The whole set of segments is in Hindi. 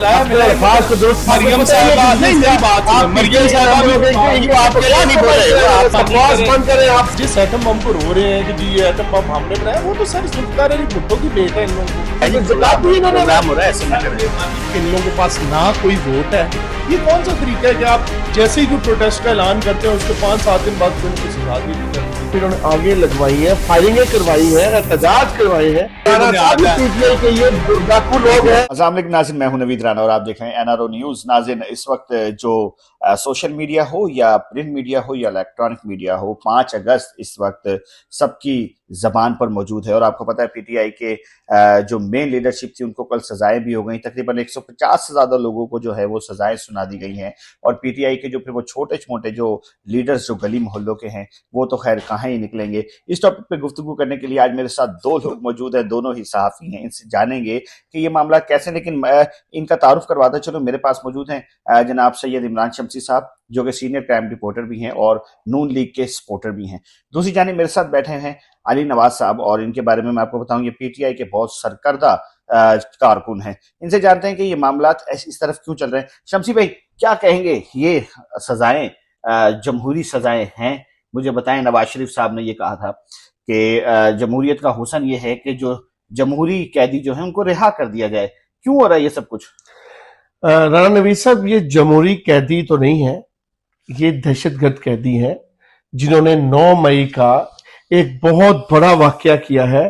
मरियम साहबा नहीं मेरी बात मरियम साहबा आपके लिए नहीं बोल रहे आप जिस एटम बम को रो रहे हैं कि जी ये एटम बम हमने बनाया, वो तो सर जुल्फिकार अली भुट्टो की बेटा है। इन लोगों के पास ना कोई वोट है। ये कौन सा तरीका है कि आप जैसे ही कोई प्रोटेस्ट का ऐलान करते हैं उसके 5-7 दिन बाद कोई कुछ सजा दी जाती है। फिर उन्होंने आगे लगवाई है, फायरिंगें करवाई है, एहतजाज करवाए हैं। डाकू लोग हैं। अस्सलाम वालेकुम नाज़रीन, मैं हूं नवीद राना और आप देख रहे हैं एनआरओ न्यूज। नाज़रीन, इस वक्त जो सोशल मीडिया हो या प्रिंट मीडिया हो या इलेक्ट्रॉनिक मीडिया हो, 5 अगस्त इस वक्त सबकी जबान पर मौजूद है। और आपको पता है पीटीआई के जो मेन लीडरशिप थी उनको कल सजाएं भी हो गई। तकरीबन 150 से ज्यादा लोगों को जो है वो सजाएं सुना दी गई हैं। और पीटीआई के जो फिर वो छोटे छोटे जो लीडर्स जो गली मोहल्लों के हैं वो तो खैर कहाँ ही निकलेंगे। इस टॉपिक पे गुफ्तगू करने के लिए आज मेरे साथ 2 लोग मौजूद हैं, दोनों ही सहाफी हैं। इनसे जानेंगे कि ये मामला कैसे, लेकिन इनका तारुफ करवाता चलो। मेरे पास मौजूद हैं जनाब सैयद इमरान शमसी साहब, जो कि सीनियर क्राइम रिपोर्टर भी हैं और नून लीग के सपोर्टर भी हैं। दूसरी जानिब मेरे साथ बैठे हैं अली नवाज साहब, और इनके बारे में मैं आपको बताऊं ये पीटीआई के बहुत सरकर्दा कारकुन हैं। इनसे जानते हैं कि ये मामला इस तरफ क्यों चल रहे हैं। शमसी भाई, क्या कहेंगे, ये सजाएं जमहूरी सजाएं हैं? मुझे बताएं। नवाज शरीफ साहब ने ये कहा था कि जमहूरियत का हुस्न ये है कि जो जमहूरी कैदी जो है उनको रिहा कर दिया जाए। क्यों हो रहा है ये सब कुछ? राना नवीद साहब, ये जमहूरी कैदी तो नहीं है, ये दहशतगर्द कैदी हैं जिन्होंने 9 मई का एक बहुत बड़ा वाकया किया है।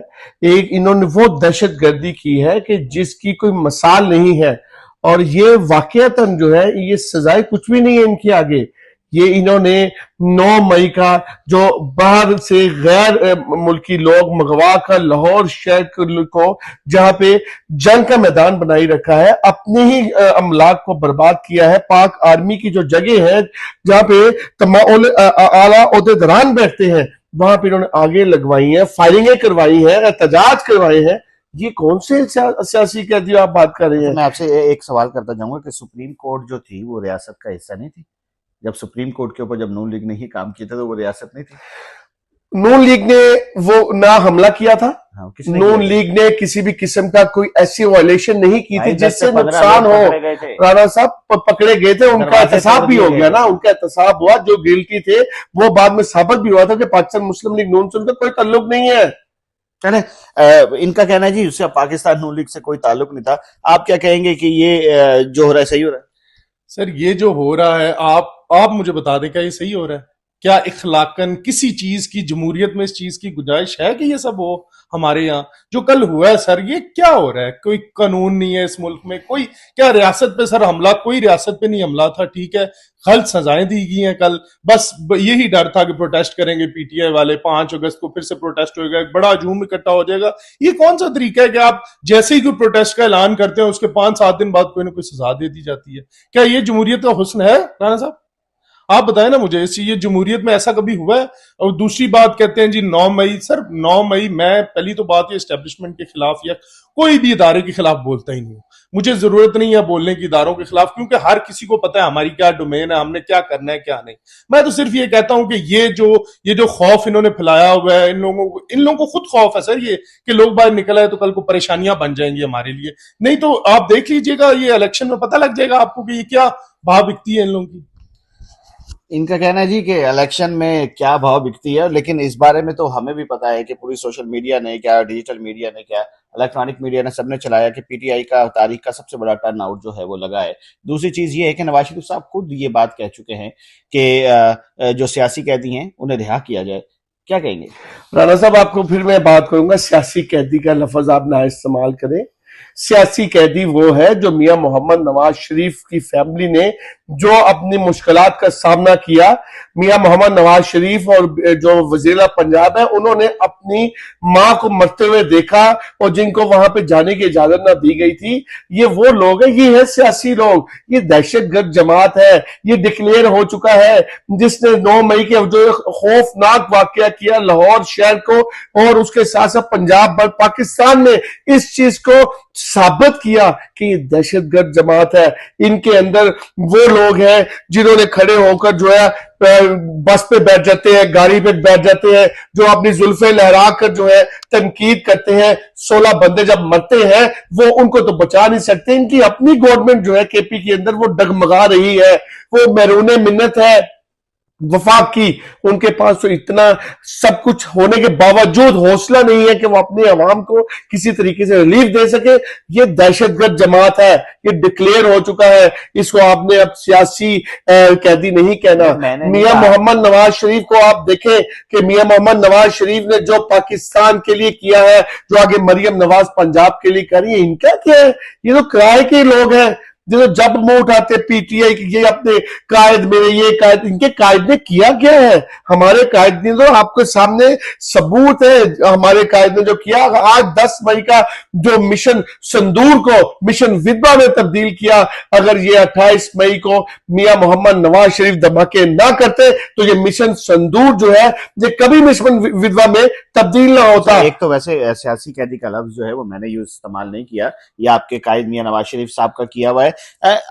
इन्होंने वो दहशतगर्दी की है कि जिसकी कोई मिसाल नहीं है। और ये वाकयातन जो है, ये सजाएं कुछ भी नहीं है इनके आगे। ये इन्होंने 9 मई का जो बाहर से गैर मुल्की लोग मंगवा कर लाहौर शहर को जहां पे जंग का मैदान बनाई रखा है, अपने ही अमलाक को बर्बाद किया है। पाक आर्मी की जो जगह है जहां पे तमाम आला ओहदेदारान बैठते हैं, वहां पे इन्होंने आगे लगवाई है, फायरिंगें करवाई है, एहतजाज करवाए हैं। ये कौन से सियासी कैदी आप बात कर रहे हैं? मैं आपसे एक सवाल करता जाऊंगा कि सुप्रीम कोर्ट जो थी वो रियासत का हिस्सा नहीं थी? जब सुप्रीम कोर्ट के ऊपर जब नून लीग ने ही काम किया था तो वो रियासत नहीं थी? नून लीग ने वो ना हमला किया था। हाँ, नून लीग ने किसी भी किस्म का कोई ऐसी वायलेशन नहीं की थी जिससे नुकसान हो। राणा साहब पकड़े गए थे, उनका एहतसाब भी हो गया ना, उनका एहतसाब हुआ। जो गिल्टी थे वो बाद में साबित भी हुआ था कि पाकिस्तान मुस्लिम लीग नून से उनका कोई ताल्लुक नहीं है। इनका कहना है जी उससे पाकिस्तान नून लीग से कोई ताल्लुक नहीं था। आप क्या कहेंगे कि ये जो हो रहा है सही हो रहा है? सर, ये जो हो रहा है आप मुझे बता दें, क्या ये सही हो रहा है? क्या इखलाकन किसी चीज की, जमहूरियत में इस चीज की गुंजाइश है कि ये सब हो हमारे यहाँ? जो कल हुआ है सर, ये क्या हो रहा है? कोई कानून नहीं है इस मुल्क में। कोई क्या रियासत पे सर हमला? कोई रियासत पे नहीं हमला था, ठीक है। गलत सजाएं दी गई हैं कल। बस यही डर था कि प्रोटेस्ट करेंगे पीटीआई वाले, 5 अगस्त को फिर से प्रोटेस्ट होगा, एक बड़ा हजूम इकट्ठा हो जाएगा। ये कौन सा तरीका है कि आप जैसे ही कोई प्रोटेस्ट का ऐलान करते हैं उसके 5-7 दिन बाद कोई ना कोई सजा दे दी जाती है? क्या ये जमहूरियत का हुस्न है? राणा साहब आप बताएं ना मुझे, ये जमहूरियत में ऐसा कभी हुआ है? और दूसरी बात कहते हैं जी 9 मई। सर 9 मई, मैं पहली तो बात ये एस्टेब्लिशमेंट के खिलाफ या कोई भी इदारे के खिलाफ बोलता ही नहीं हूं। मुझे जरूरत नहीं है बोलने की इदारों के खिलाफ, क्योंकि हर किसी को पता है हमारी क्या डोमेन है, हमने क्या करना है क्या नहीं। मैं तो सिर्फ ये कहता हूं कि ये जो खौफ इन्होंने फैलाया हुआ है, इन लोगों को खुद खौफ है सर ये कि लोग बाहर निकल आए तो कल को परेशानियां बन जाएंगी हमारे लिए। नहीं तो आप देख लीजिएगा, ये इलेक्शन में पता लग जाएगा आपको कि ये क्या भाव बिकती है इन लोगों की। इनका कहना है जी कि इलेक्शन में क्या भाव बिकती है, लेकिन इस बारे में तो हमें भी पता है कि पूरी सोशल मीडिया ने क्या, डिजिटल मीडिया ने क्या, इलेक्ट्रॉनिक मीडिया ने, सबने चलाया कि पीटीआई का तारीख का सबसे बड़ा टर्न आउट जो है वो लगा है। दूसरी चीज ये है कि नवाज शरीफ साहब खुद ये बात कह चुके हैं कि जो सियासी कैदी हैं उन्हें रिहा किया जाए। क्या कहेंगे? राणा साहब, आपको फिर मैं बात करूंगा, सियासी कैदी का लफ्ज आप ना इस्तेमाल करें। सियासी कैदी वो है जो मियां मोहम्मद नवाज शरीफ की फैमिली ने जो अपनी मुश्किलात का सामना किया। मियां मोहम्मद नवाज शरीफ और जो वजीर पंजाब है, उन्होंने अपनी मां को मरते हुए देखा और जिनको वहां पे जाने की इजाजत ना दी गई थी। ये वो लोग हैं, ये है सियासी लोग। ये दहशतगर्द जमात है, ये डिक्लेयर हो चुका है, जिसने 9 मई के जो खौफनाक वाकया किया लाहौर शहर को और उसके साथ साथ पंजाब भर पाकिस्तान में इस चीज को साबित किया कि दहशतगर्द जमात है। इनके अंदर वो लोग हैं जिन्होंने खड़े होकर जो है बस पे बैठ जाते हैं, गाड़ी पे बैठ जाते हैं, जो अपनी जुल्फे लहरा कर जो है तनकीद करते हैं। 16 बंदे जब मरते हैं वो उनको तो बचा नहीं सकते। इनकी अपनी गवर्नमेंट जो है केपी के अंदर वो डगमगा रही है, वो मैरून मिन्नत है वफाक की। उनके पास तो इतना सब कुछ होने के बावजूद हौसला नहीं है कि वो अपने अवाम को किसी तरीके से रिलीफ दे सके। ये दहशतगर्द जमात है, ये डिक्लेयर हो चुका है। इसको आपने अब सियासी कैदी नहीं कहना। मियां मोहम्मद नवाज शरीफ को आप देखें कि मियां मोहम्मद नवाज शरीफ ने जो पाकिस्तान के लिए किया है, जो आगे मरियम नवाज पंजाब के लिए कर रही है, इनका क्या है? ये तो किराए के लोग हैं जो जब मुंह उठाते पीटीआई की, ये अपने कायद मेरे, ये कायद, इनके कायद ने किया क्या है? हमारे कायद ने तो आपके सामने सबूत है, हमारे कायद ने जो किया। आज 10 मई का जो मिशन संदूर को मिशन विधवा में तब्दील किया, अगर ये 28 मई को मियां मोहम्मद नवाज शरीफ धमाके ना करते तो ये मिशन संदूर जो है ये कभी मिशन विधवा में तब्दील ना होता। एक तो वैसे सियासी कैदी का लफ्ज जो है वो मैंने यूज इस्तेमाल नहीं किया, ये आपके कायद मियां नवाज शरीफ साहब का किया हुआ है।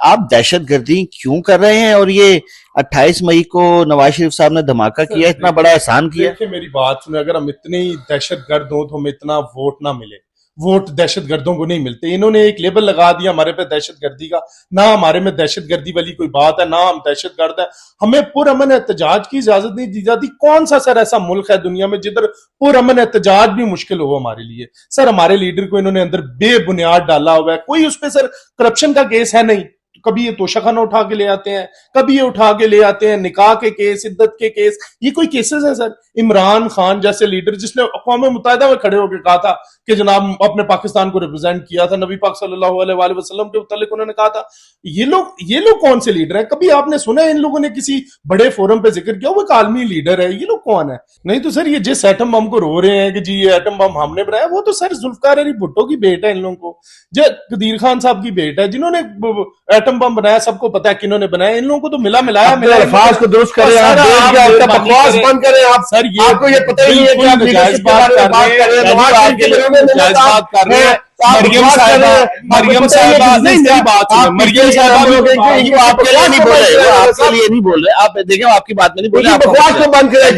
आप दहशतगर्दी क्यों कर रहे हैं? और ये 28 मई को नवाज शरीफ साहब ने धमाका किया, इतना बड़ा एहसान किया। देखिए मेरी बात सुने, अगर हम इतने ही दहशतगर्द हो तो हमें इतना वोट ना मिले। वोट दहशतगर्दों को नहीं मिलते। इन्होंने एक लेबल लगा दिया हमारे पे दहशतगर्दी का। ना हमारे में दहशतगर्दी वाली कोई बात है, ना हम दहशतगर्द है। हमें पुरअमन एहतजाज की इजाजत नहीं दी जाती। कौन सा सर ऐसा मुल्क है दुनिया में जिधर पुरअमन एहतजाज भी मुश्किल हो हमारे लिए? सर हमारे लीडर को इन्होंने अंदर बेबुनियाद डाला हुआ है। कोई उस पर सर करप्शन का केस है नहीं। कभी ये तोशाखाना उठा के ले आते हैं, कभी ये उठा के ले आते हैं निकाह के केस, इद्दत के केस। ये कोई केसेस हैं सर? इमरान खान जैसे लीडर जिसने अक़वाम मुत्तहिदा में खड़े होकर कहा था कि जनाब अपने पाकिस्तान को रिप्रेजेंट किया था, नबी पाक सल्लल्लाहु अलैहि वसल्लम के मुतालिक उन्होंने कहा था। ये लोग कौन से लीडर हैं? कभी आपने सुना है इन लोगों ने किसी बड़े फोरम पे जिक्र किया वो एक आलमी लीडर है? ये लोग कौन है? नहीं तो सर ये जिस एटम बम को रो रहे हैं कि जी ये एटम बम हमने बनाया, वो तो सर जुल्फकार अली भुट्टो की बेट है। इन लोगों को जो कदीर खान साहब की बेट है जिन्होंने एटम बम बनाया, सबको पता है किन्होंने बनाया। इन लोगों को तो मिला अल्फाज को दुरुस्त करें, आप बकवास बंद करें। आप सर ये आपको ये पता ही नहीं है कि आप लीडरशिप के बारे में बात कर रहे हैं। मरियम साहिबा नहीं, मेरी बात सुनो, मरियम साहिबा आपके लिए नहीं बोल रहे, आपके लिए नहीं बोल रहे। आप देखें आपकी बात में नहीं बोल रहे। बकवास को बंद करें।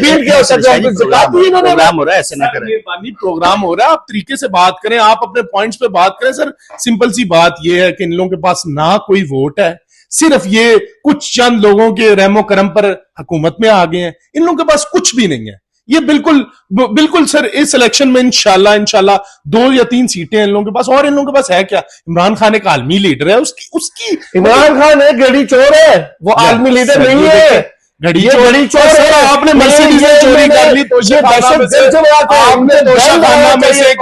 प्रोग्राम हो रहा है, ऐसे ना करें। प्रोग्राम हो रहा है, आप तरीके से बात करें, आप अपने पॉइंट्स पे बात करें। सर सिंपल सी बात ये है कि इन लोगों के पास ना कोई वोट है, सिर्फ ये कुछ चंद लोगों के रहमो करम पर हुकूमत में आ गए हैं। इन लोगों के पास कुछ भी नहीं है। ये बिल्कुल सर इस इलेक्शन में इंशाल्लाह 2 या 3 सीटें इन लोगों के पास। और इन लोगों के पास है क्या? इमरान खान एक आलमी लीडर है, उसकी इमरान खान एक गड़ी चोर है, वो आलमी लीडर नहीं है। घड़ी चोर है। आपने मर्सिडीज चोरी कर ली, आपने तोशाखाना में से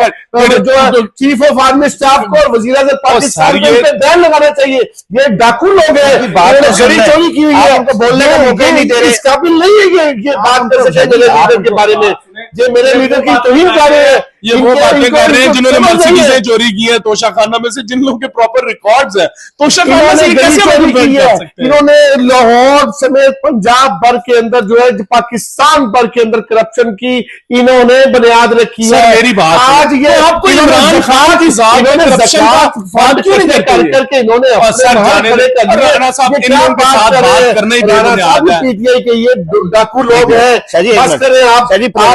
जो चीफ ऑफ आर्मी स्टाफ को और वजीर आज़म पाकिस्तान पे बैन लगाना चाहिए। ये डाकू लोग हैं, घड़ी चोरी की हुई है, उनको बोलने का मौका ही नहीं दे रहे। इस काबिल नहीं है ये बात कर सके मेरे लीडर के बारे में। ये मेरे लीडर की तौहीन कर रहे हैं। ये वो बातें कर रहे हैं जिन्होंने मर्सिडीज़ें चोरी की है तोशाखाना में से, जिन लोगों के प्रॉपर रिकॉर्ड्स हैं। तोशाखाना से कैसे चोरी की है? इन्होंने लाहौर समेत पंजाब भर के अंदर जो है पाकिस्तान भर के अंदर करप्शन की इन्होंने बुनियाद रखी है। मेरी बात आज ये आपको इमरान खान की करके इन्होंने पीटीआई के ये डाकू लोग हैं।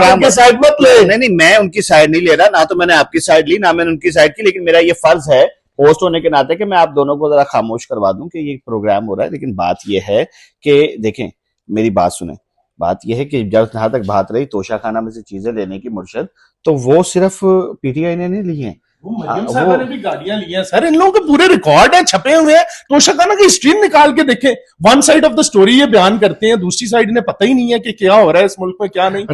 आपके साइड मत ले। नहीं, मैं उनकी साइड नहीं ले रहा, ना तो मैंने आपकी साइड ली ना मैंने उनकी साइड की। लेकिन मेरा ये फर्ज है होस्ट होने के नाते कि मैं आप दोनों को जरा खामोश करवा दूं कि ये प्रोग्राम हो रहा है। लेकिन बात ये है कि देखें, मेरी बात सुने। बात यह है कि जब जहां तक बात रही तोशाखाना में से चीजें लेने की मुर्शद, तो वो सिर्फ पीटीआई ने नहीं ली है, मरियम साहिबा ने भी गाड़ियां ली हैं सर। इन लोगों के पूरे रिकॉर्ड हैं, छपे हुए हैं। तोशाखाना की हिस्ट्री निकाल के देखें। One side of the story ये बयान करते हैं, दूसरी साइड इन्हें पता ही नहीं है कि क्या हो रहा है इस मुल्क में, क्या नहीं।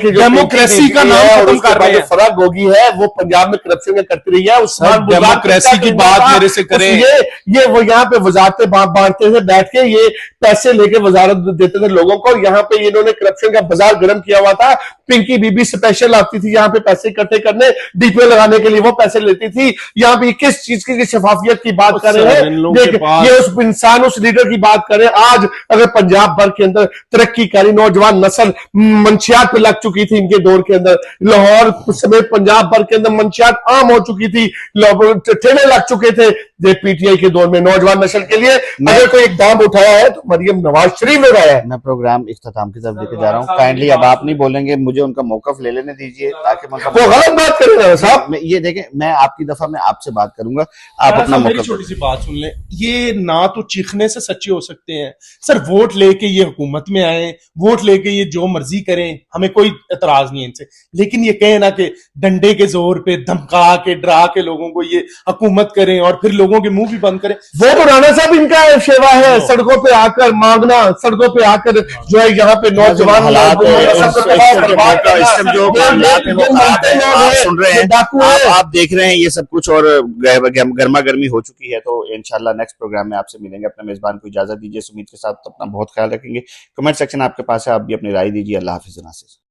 डेमोक्रेसी का नाम खत्म कर रहे हैं। फराग गोगी है वो पंजाब में करप्शन में करती रही है। उस डेमोक्रेसी की बात मेरे से करें। ये वो यहाँ पे वजारतें बांटते थे बैठ के, ये पैसे लेके वजारत देते थे लोगों को। यहाँ पे इन्होंने करप्शन का बाजार गर्म किया हुआ था। पिंकी बीबी स्पेशल आती थी यहाँ पे पैसे इकट्ठे करने, डीपीओ लगाने के लिए वो पैसे लेती थी। यहाँ पे किस चीज की शफाफियत की बात कर रहे हैं? देख, ये उस इंसान, उस लीडर की बात करें। आज अगर पंजाब भर के अंदर तरक्की करी, नौजवान नस्ल मंशियात पे लग चुकी थी इनके दौर के अंदर, लाहौर समेत पंजाब भर के अंदर मंशियात आम हो चुकी थी, ठेले लग चुके थे। पीटीआई के दौर में नौजवान नस्ल के लिए अगर कोई इकदाम उठाया है तो मरियम नवाज शरीफ ने उठाया है। मैं प्रोग्राम इख्तिताम की तरफ लेके जा रहा हूँ। काइंडली अब आप नहीं बोलेंगे, मुझे उनका मौकफ ले लेने दीजिए ताकि वो गलत बात करें साहब। ये देखें, मैं आपकी दफा में आपसे बात करूंगा, आप अपना मेरी छोटी सी बात सुन लें। ये ना तो चीखने से सच्चे हो सकते हैं सर, वोट लेके ये हुकूमत में आए, वोट लेके ये जो मर्जी करें, हमें कोई एतराज नहीं है इनसे, लेकिन ये कहे ना कि डंडे के जोर पे धमका के डरा के लोगों को ये हुकूमत करें और फिर लोगों के मुंह भी बंद करें। वो तो राणा साहब इनका सेवा है, सड़कों पे आकर मांगना, सड़कों पे आकर जो है यहाँ पे नौजवान हालात सुन रहे हैं, आप देख रहे हैं ये सब कुछ, और गर्मा गर्मी हो चुकी है। तो इंशाल्लाह नेक्स्ट प्रोग्राम में आपसे मिलेंगे। अपने मेजबान को इजाजत दीजिए, सुमीत के साथ अपना बहुत ख्याल रखेंगे। कमेंट सेक्शन आपके पास है, आप भी अपनी राय दीजिए। अल्लाह हाफिज़।